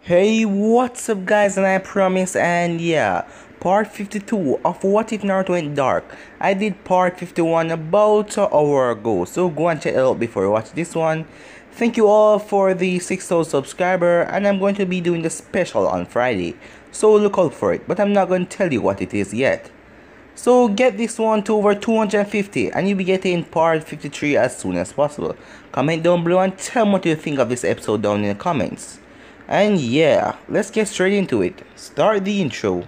Hey, what's up guys, and I promise, and yeah, part 52 of What If Naruto Went Dark. I did part 51 about an hour ago, so go and check it out before you watch this one. Thank you all for the 6,000 subscriber, and I'm going to be doing the special on Friday, so look out for it, but I'm not going to tell you what it is yet. So get this one to over 250 and you'll be getting part 53 as soon as possible. Comment down below and tell me what you think of this episode down in the comments. And yeah, let's get straight into it. Start the intro.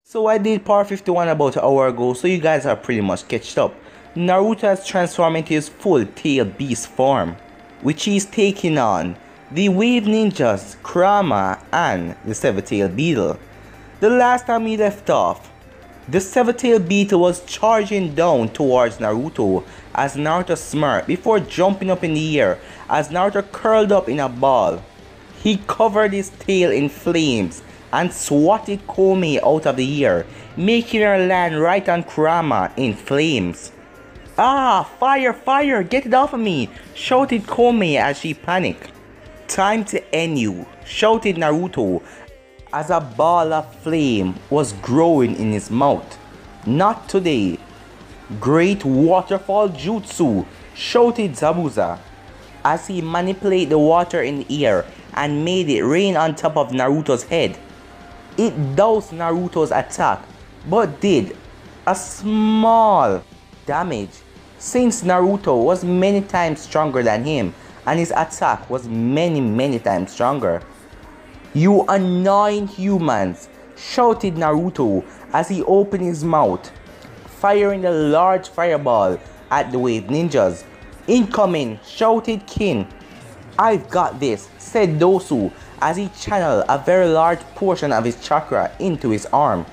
So I did part 51 about an hour ago, so you guys are pretty much catched up. Naruto has transformed into his full tail beast form, which he's taking on the Wave Ninjas, Kurama, and the Seven-Tailed Beetle. The last time we left off, the Seven-Tailed Beetle was charging down towards Naruto as Naruto smirked before jumping up in the air as Naruto curled up in a ball. He covered his tail in flames and swatted Komi out of the air, making her land right on Kurama in flames. "Ah, fire, fire, get it off of me!" shouted Komi as she panicked. "Time to end you," shouted Naruto as a ball of flame was growing in his mouth. "Not today." "Great waterfall jutsu," shouted Zabuza as he manipulated the water in the air and made it rain on top of Naruto's head. It doused Naruto's attack, but did a small damage since Naruto was many times stronger than him and his attack was many times stronger. "You annoying humans," shouted Naruto as he opened his mouth, firing a large fireball at the Wave Ninjas. "Incoming," shouted Kin. "I've got this," said Dosu as he channeled a very large portion of his chakra into his arm.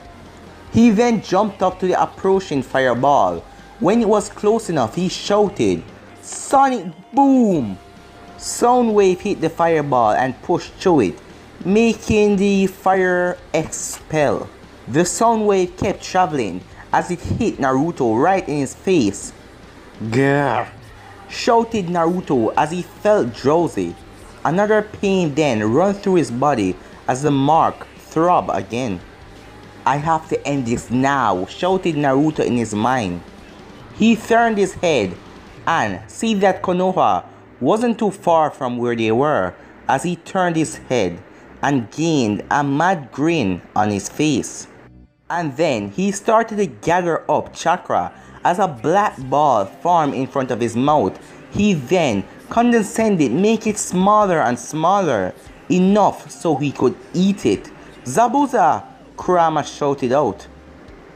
He then jumped up to the approaching fireball. When it was close enough, he shouted, "Sonic boom!" Soundwave hit the fireball and pushed through it, making the fire expel. The soundwave kept traveling as it hit Naruto right in his face. "Grr!" shouted Naruto as he felt drowsy. Another pain then ran through his body as the mark throbbed again. "I have to end this now," shouted Naruto in his mind. He turned his head and see that Konoha wasn't too far from where they were as he turned his head and gained a mad grin on his face. And then he started to gather up chakra as a black ball formed in front of his mouth. He then condescended, make it smaller and smaller, enough so he could eat it. "Zabuza!" Kurama shouted out.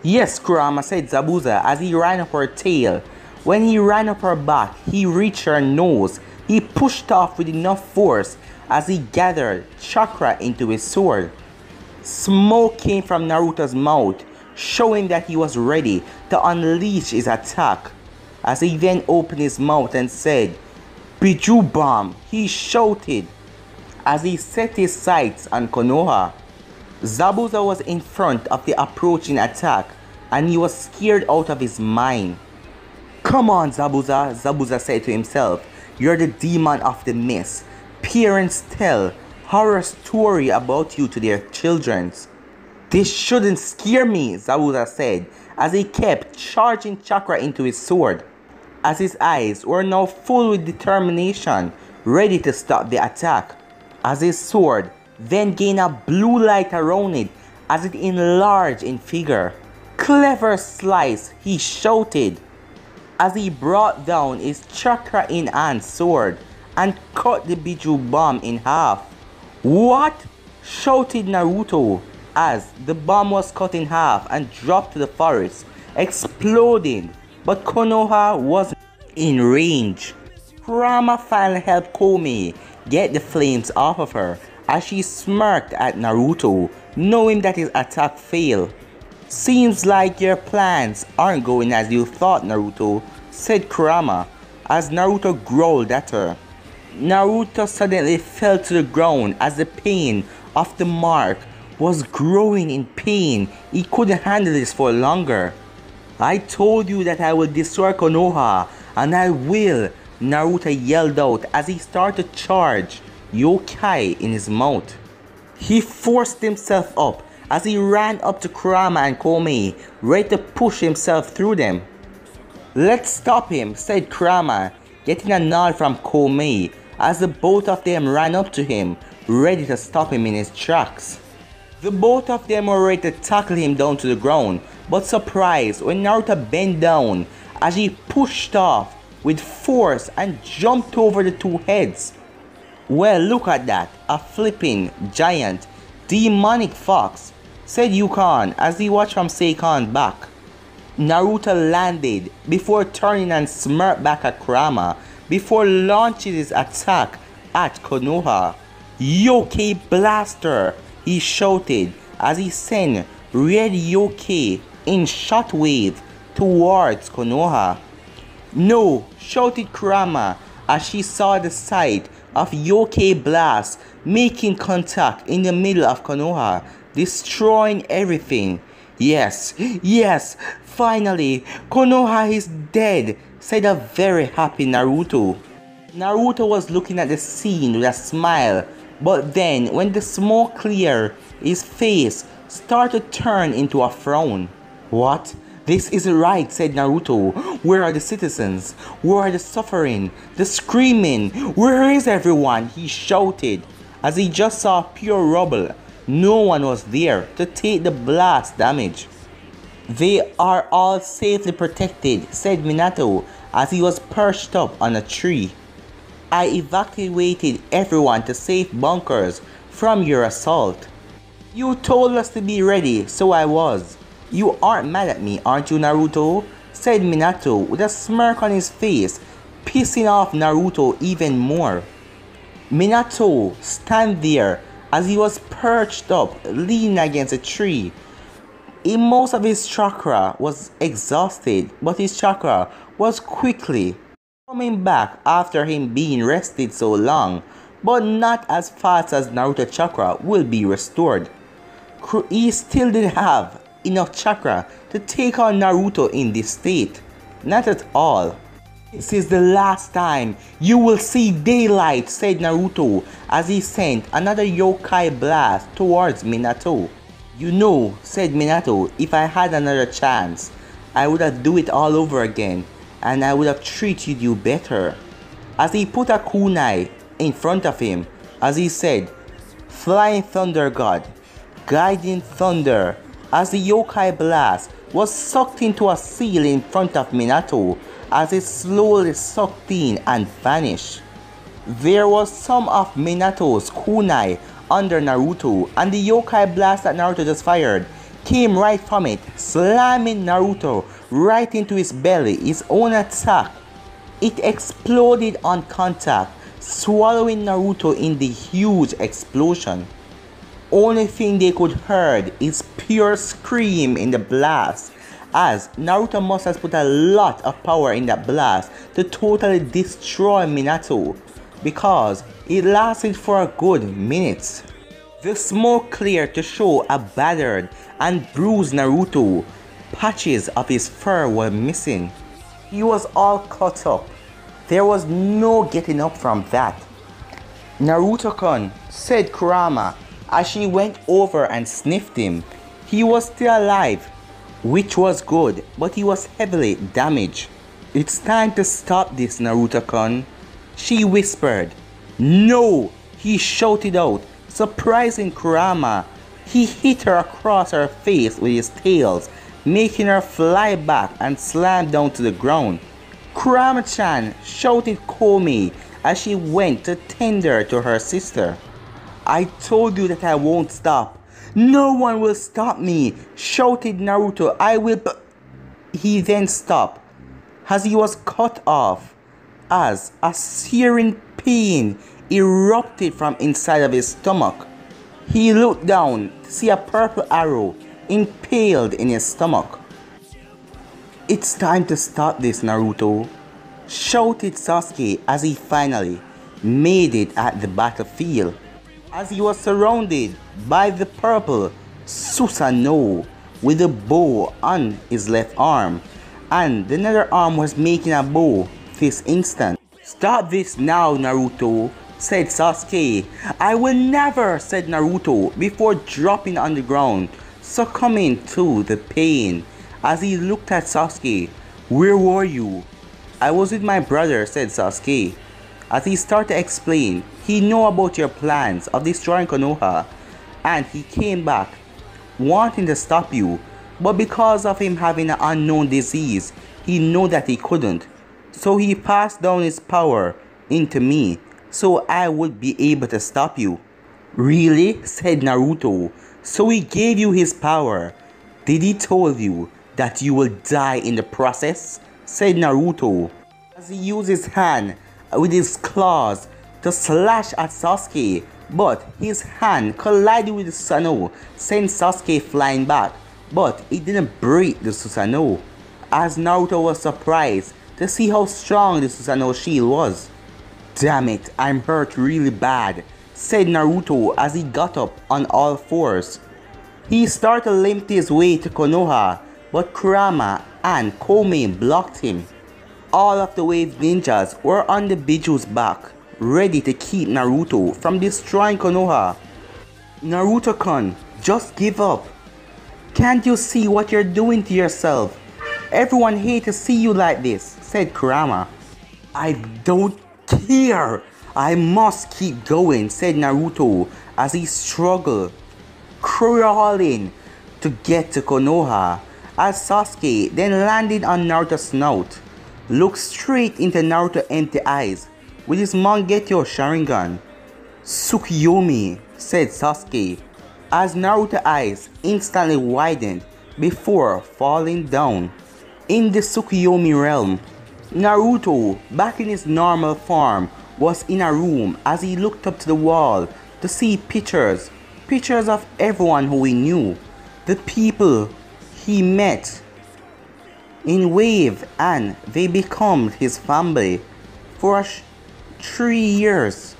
"Yes, Kurama," said Zabuza as he ran up her tail. When he ran up her back, he reached her nose. He pushed off with enough force as he gathered chakra into his sword. Smoke came from Naruto's mouth, showing that he was ready to unleash his attack. As he then opened his mouth and said, "Biju bomb," he shouted as he set his sights on Konoha. Zabuza was in front of the approaching attack and he was scared out of his mind. "Come on, Zabuza," Zabuza said to himself. "You're the demon of the mist. Parents tell horror story about you to their children." "This shouldn't scare me," Zabuza said as he kept charging chakra into his sword, as his eyes were now full with determination, ready to stop the attack. As his sword then gained a blue light around it as it enlarged in figure. "Clever slice," he shouted as he brought down his chakra in hand sword and cut the Biju bomb in half. "What?" shouted Naruto as the bomb was cut in half and dropped to the forest, exploding, but Konoha wasn't in range. Kurama finally helped Komi get the flames off of her as she smirked at Naruto, knowing that his attack failed. "Seems like your plans aren't going as you thought, Naruto," said Kurama as Naruto growled at her. Naruto suddenly fell to the ground as the pain of the mark was growing in pain. He couldn't handle this for longer. "I told you that I will destroy Konoha, and I will," Naruto yelled out as he started to charge, yokai in his mouth. He forced himself up as he ran up to Kurama and Komi, ready to push himself through them. "Let's stop him," said Kurama, getting a nod from Komi as the both of them ran up to him, ready to stop him in his tracks. The both of them were ready to tackle him down to the ground, but surprised when Naruto bent down as he pushed off with force and jumped over the two heads. "Well, look at that, a flipping, giant, demonic fox," said Yukon as he watched from Seikon's back. Naruto landed before turning and smirked back at Kurama before launching his attack at Konoha. "Yokai Blaster!" he shouted as he sent red yokai in shockwave towards Konoha. "No!" shouted Kurama as she saw the sight of Yokai Blast making contact in the middle of Konoha, destroying everything. Yes, finally, Konoha is dead," said a very happy Naruto. Naruto was looking at the scene with a smile, but then when the smoke cleared, his face started to turn into a frown. "What? This isn't right," said Naruto. "Where are the citizens? Where are the suffering? The screaming? Where is everyone?" he shouted as he just saw pure rubble. No one was there to take the blast damage. "They are all safely protected," said Minato as he was perched up on a tree. "I evacuated everyone to safe bunkers from your assault. You told us to be ready, so I was. You aren't mad at me, aren't you, Naruto?" said Minato with a smirk on his face, pissing off Naruto even more. Minato stand there as he was perched up, leaning against a tree. Most of his chakra was exhausted, but his chakra was quickly coming back after him being rested so long, but not as fast as Naruto chakra will be restored. He still didn't have enough chakra to take on Naruto in this state. Not at all. "This is the last time you will see daylight," said Naruto as he sent another yokai blast towards Minato. "You know," said Minato, "if I had another chance, I would have do it all over again, and I would have treated you better." As he put a kunai in front of him, as he said, "Flying Thunder God, Guiding Thunder," as the yokai blast was sucked into a seal in front of Minato as it slowly sucked in and vanished. There was some of Minato's kunai under Naruto, and the yokai blast that Naruto just fired came right from it, slamming Naruto right into his belly, his own attack. It exploded on contact, swallowing Naruto in the huge explosion. Only thing they could heard is pure scream in the blast, as Naruto must have put a lot of power in that blast to totally destroy Minato, because it lasted for a good minute. The smoke cleared to show a battered and bruised Naruto. Patches of his fur were missing. He was all cut up. There was no getting up from that. "Naruto-kun," said Kurama as she went over and sniffed him. He was still alive, which was good, but he was heavily damaged. "It's time to stop this, Naruto-kun," she whispered. "No!" he shouted out, surprising Kurama. He hit her across her face with his tails, making her fly back and slam down to the ground. "Kurama-chan," shouted Komi as she went to tender to her sister. "I told you that I won't stop. No one will stop me, shouted Naruto. I will. He then stopped as he was cut off, as a searing pain erupted from inside of his stomach. He looked down to see a purple arrow impaled in his stomach. It's time to stop this, Naruto, shouted Sasuke as he finally made it at the battlefield. As he was surrounded by the purple Susanoo with a bow on his left arm, and the other arm was making a bow this instant. Stop this now, Naruto, said Sasuke. I will never, said Naruto before dropping on the ground, succumbing to the pain. As he looked at Sasuke, where were you? I was with my brother, said Sasuke. As he started to explain, he knew about your plans of destroying Konoha, and he came back wanting to stop you, but because of him having an unknown disease, he knew that he couldn't. So he passed down his power into me, so I would be able to stop you. Really? Said Naruto. So he gave you his power. Did he tell you that you will die in the process? Said Naruto, as he used his hand with his claws to slash at Sasuke, but his hand collided with the Susanoo, sent Sasuke flying back, but it didn't break the Susanoo, as Naruto was surprised to see how strong the Susanoo shield was. Damn it, I'm hurt really bad, said Naruto as he got up on all fours. He started to limp his way to Konoha, but Kurama and Komi blocked him. All of the Wave ninjas were on the Biju's back, ready to keep Naruto from destroying Konoha. Naruto-kun, just give up. Can't you see what you're doing to yourself? Everyone hates to see you like this, said Kurama. I don't care. I must keep going, said Naruto as he struggled, crawling to get to Konoha, as Sasuke then landed on Naruto's snout, looked straight into Naruto's empty eyes with his Mangekyou Sharingan. Tsukuyomi, said Sasuke, as Naruto's eyes instantly widened before falling down. In the Tsukuyomi realm, Naruto, back in his normal form, was in a room as he looked up to the wall to see pictures of everyone who he knew, the people he met in Wave, and they become his family for 3 years.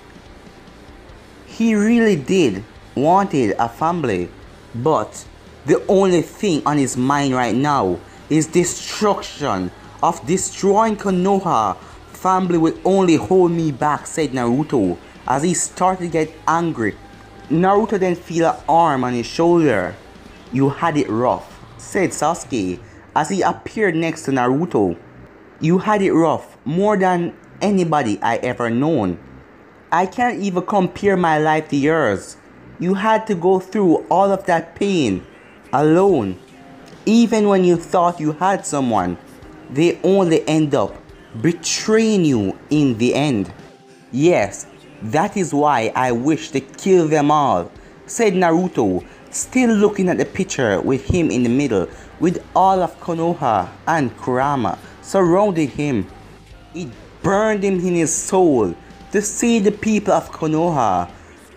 He really did wanted a family, but the only thing on his mind right now is destruction. Of destroying Konoha. Family will only hold me back, said Naruto as he started to get angry. Naruto then felt an arm on his shoulder. You had it rough, said Sasuke as he appeared next to Naruto. You had it rough more than anybody I ever known. I can't even compare my life to yours. You had to go through all of that pain alone. Even when you thought you had someone, they only end up betraying you in the end. Yes, that is why I wish to kill them all, said Naruto, still looking at the picture with him in the middle, with all of Konoha and Kurama surrounding him. It burned him in his soul to see the people of Konoha,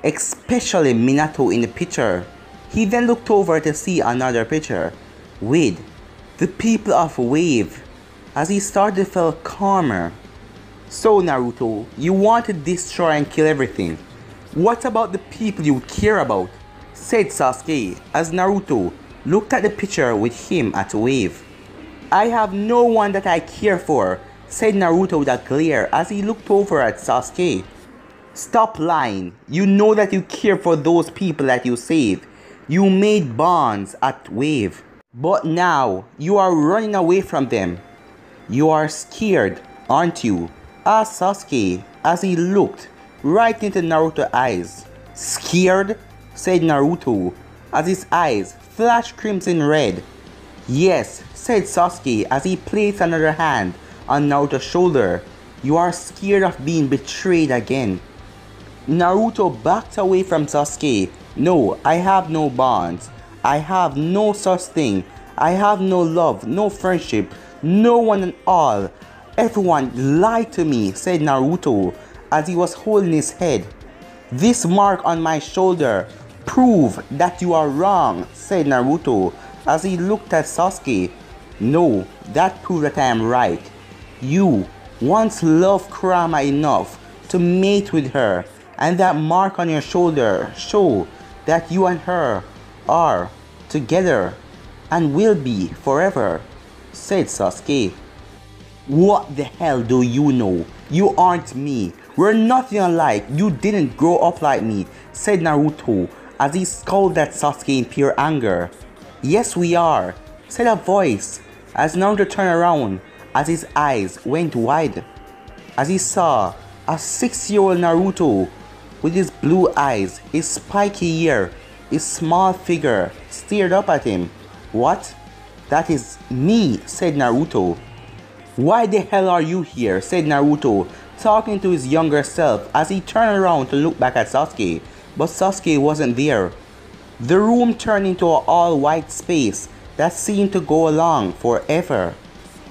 especially Minato in the picture. He then looked over to see another picture with the people of Wave, as he started to feel calmer. So Naruto, you want to destroy and kill everything. What about the people you care about? Said Sasuke as Naruto looked at the picture with him at Wave. I have no one that I care for, said Naruto with a glare as he looked over at Sasuke. Stop lying. You know that you care for those people that you saved. You made bonds at Wave. But now you are running away from them. You are scared, aren't you? Asked Sasuke as he looked right into Naruto's eyes. Scared? Said Naruto as his eyes flashed crimson red. Yes, said Sasuke as he placed another hand on Naruto's shoulder. You are scared of being betrayed again. Naruto backed away from Sasuke No, I have no bonds. I have no such thing. I have no love, no friendship, no one at all. Everyone lied to me, said Naruto as he was holding his head. This mark on my shoulder prove that you are wrong, said Naruto as he looked at Sasuke. No, that proves that I am right. You once loved Kurama enough to mate with her, and that mark on your shoulder show that you and her are together and will be forever, said Sasuke. What the hell do you know? You aren't me. We're nothing alike. You didn't grow up like me, said Naruto as he scowled at Sasuke in pure anger. Yes, we are, said a voice as Naruto turned around as his eyes went wide as he saw a 6-year-old Naruto with his blue eyes, his spiky hair, his small figure stared up at him. What? That is me, said Naruto. Why the hell are you here? Said Naruto, talking to his younger self as he turned around to look back at Sasuke, but Sasuke wasn't there. The room turned into an all-white space that seemed to go along forever.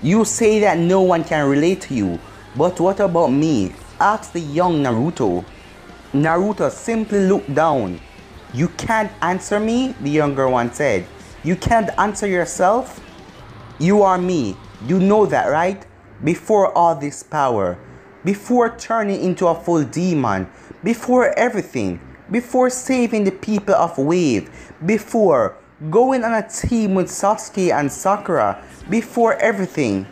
You say that no one can relate to you, but what about me? Asked the young Naruto. Naruto simply looked down. You can't answer me? The younger one said. You can't answer yourself? You are me. You know that, right? Before all this power, before turning into a full demon, before everything, before saving the people of Wave, before going on a team with Sasuke and Sakura, before everything.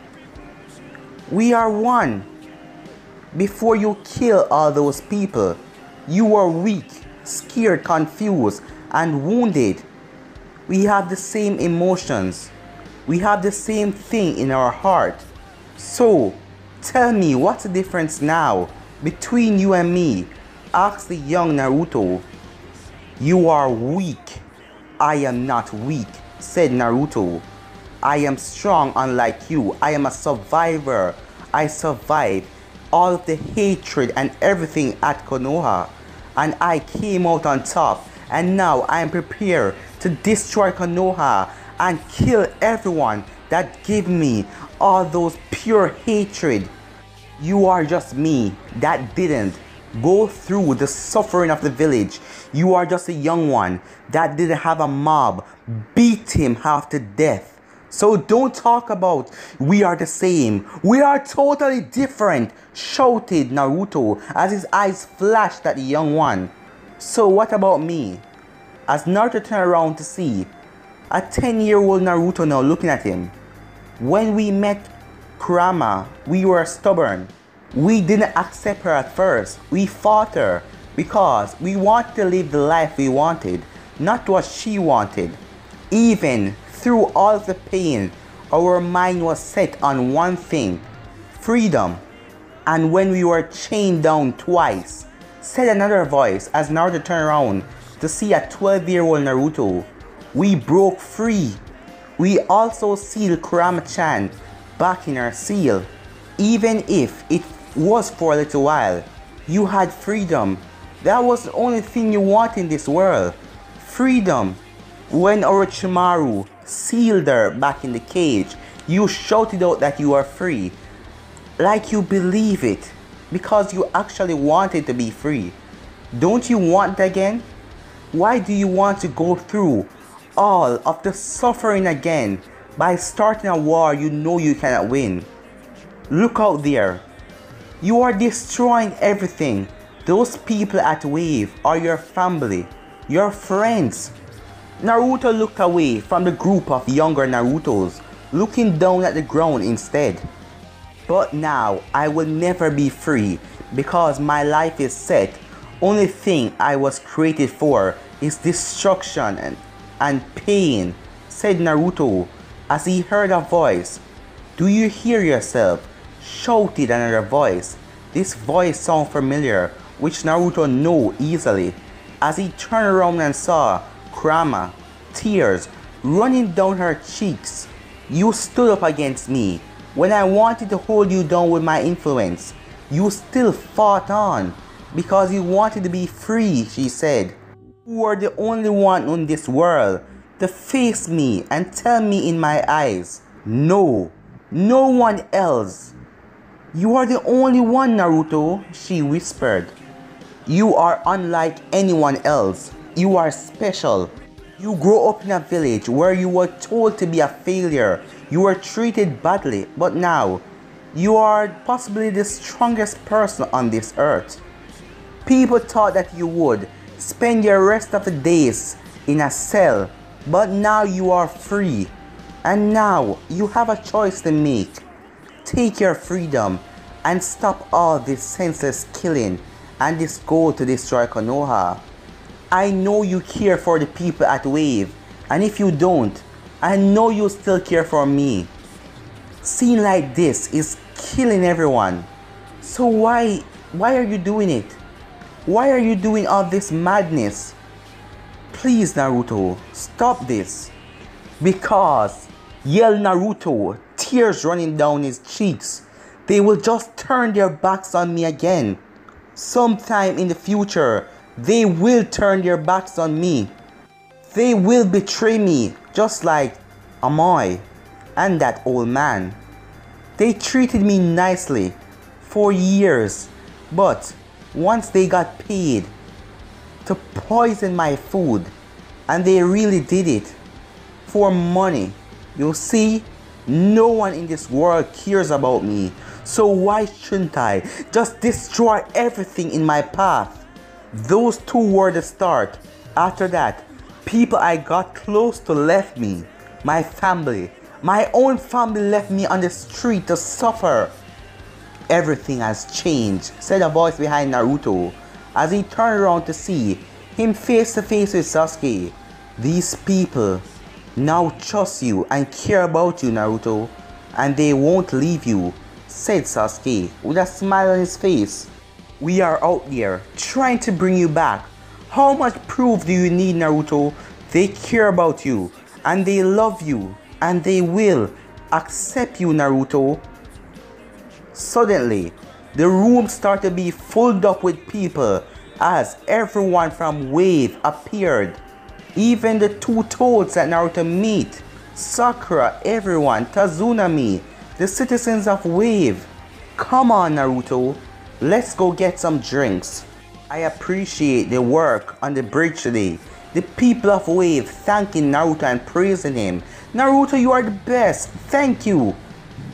We are one. Before you kill all those people, you were weak, scared, confused, and wounded. We have the same emotions. We have the same thing in our heart. So, tell me, what's the difference now between you and me? Asked the young Naruto. You are weak. I am not weak, said Naruto. I am strong unlike you. I am a survivor. I survived all of the hatred and everything at Konoha. And I came out on top. And now I am prepared to destroy Konoha and kill everyone that gave me all those pure hatred. You are just me that didn't go through the suffering of the village. You are just a young one that didn't have a mob beat him half to death. So don't talk about we are the same. We are totally different, shouted Naruto as his eyes flashed at the young one. So what about me? As Naruto turned around to see a 10-year-old Naruto now looking at him. When we met Kurama, we were stubborn. We didn't accept her at first. We fought her because we wanted to live the life we wanted, not what she wanted. Even through all of the pain, our mind was set on one thing, freedom. And when we were chained down twice, said another voice as Naruto turned around to see a 12-year-old Naruto. We broke free. We also sealed Kurama-chan back in our seal. Even if it was for a little while, you had freedom. That was the only thing you want in this world. Freedom. When Orochimaru sealed her back in the cage, you shouted out that you are free. Like you believe it. Because you actually wanted to be free. Don't you want it again? Why do you want to go through all of the suffering again by starting a war you know you cannot win? Look out there. You are destroying everything. Those people at Wave are your family, your friends. Naruto looked away from the group of younger Narutos, looking down at the ground instead. But now I will never be free because my life is set. Only thing I was created for is destruction and pain, said Naruto as he heard a voice. Do you hear yourself? Shouted another voice. This voice sounded familiar, which Naruto knew easily, as he turned around and saw Kurama, tears running down her cheeks. You stood up against me. When I wanted to hold you down with my influence, you still fought on because you wanted to be free, she said. You are the only one in this world to face me and tell me in my eyes, no, no one else. You are the only one, Naruto, she whispered. You are unlike anyone else. You are special. You grew up in a village where you were told to be a failure. You were treated badly, but now you are possibly the strongest person on this earth. People thought that you would spend your rest of the days in a cell, but now you are free. And now you have a choice to make. Take your freedom and stop all this senseless killing and this goal to destroy Konoha. I know you care for the people at Wave, and if you don't, I know you still care for me. Scene like this is killing everyone. So why are you doing it? Why are you doing all this madness? Please, Naruto, stop this. Because, yelled Naruto, tears running down his cheeks, they will just turn their backs on me again. Sometime in the future, they will turn their backs on me. They will betray me, just like Amoy and that old man. They treated me nicely for years, but once they got paid to poison my food, and they really did it for money. You see, no one in this world cares about me, so why shouldn't I just destroy everything in my path? Those two were the start. After that, people I got close to left me. My family, my own family left me on the street to suffer. Everything has changed, said a voice behind Naruto as he turned around to see him face to face with Sasuke. These people now trust you and care about you, Naruto, and they won't leave you, said Sasuke with a smile on his face. We are out there trying to bring you back. How much proof do you need, Naruto? They care about you and they love you and they will accept you, Naruto. Suddenly, the room started to be filled up with people as everyone from Wave appeared. Even the two toads that Naruto meet, Sakura, everyone, Tazunami, the citizens of Wave. Come on, Naruto, let's go get some drinks. I appreciate the work on the bridge today. The people of Wave thanking Naruto and praising him. Naruto, you are the best, thank you.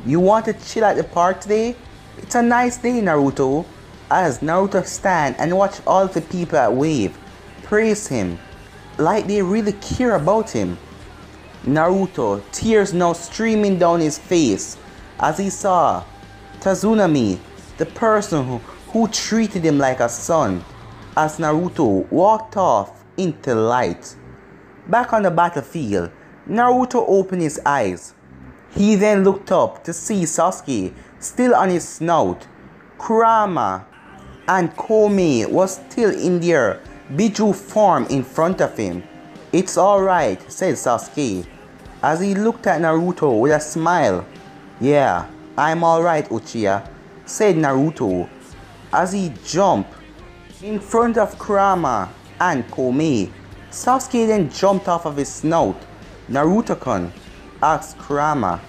You want to chill at the park today? It's a nice day, Naruto. As Naruto stand and watch all the people at Wave praise him like they really care about him. Naruto, tears now streaming down his face as he saw Tazunami, the person who treated him like a son, as Naruto walked off into light. Back on the battlefield, Naruto opened his eyes. He then looked up to see Sasuke still on his snout. Kurama and Komi was still in their Biju form in front of him. It's alright, said Sasuke as he looked at Naruto with a smile. Yeah, I'm alright, Uchiha, said Naruto as he jumped in front of Kurama and Komi. Sasuke then jumped off of his snout. Naruto-kun, asked Kurama.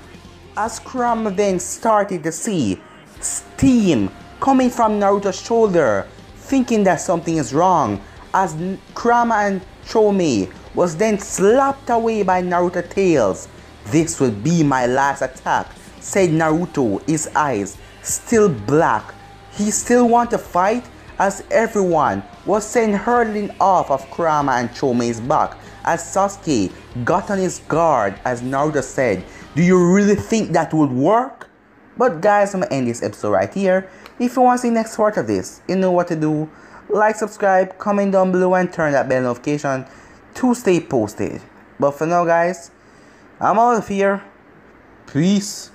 As Kurama then started to see steam coming from Naruto's shoulder, thinking that something is wrong, as Kurama and Chome was then slapped away by Naruto's tails. This will be my last attack, said Naruto, his eyes still black. He still want to fight, as everyone was sent hurtling off of Kurama and Chome's back as Sasuke got on his guard as Naruto said, do you really think that would work? But guys, I'm gonna end this episode right here. If you want to see the next part of this, you know what to do. Like, subscribe, comment down below and turn that bell notification to stay posted. But for now guys, I'm out of here. Peace.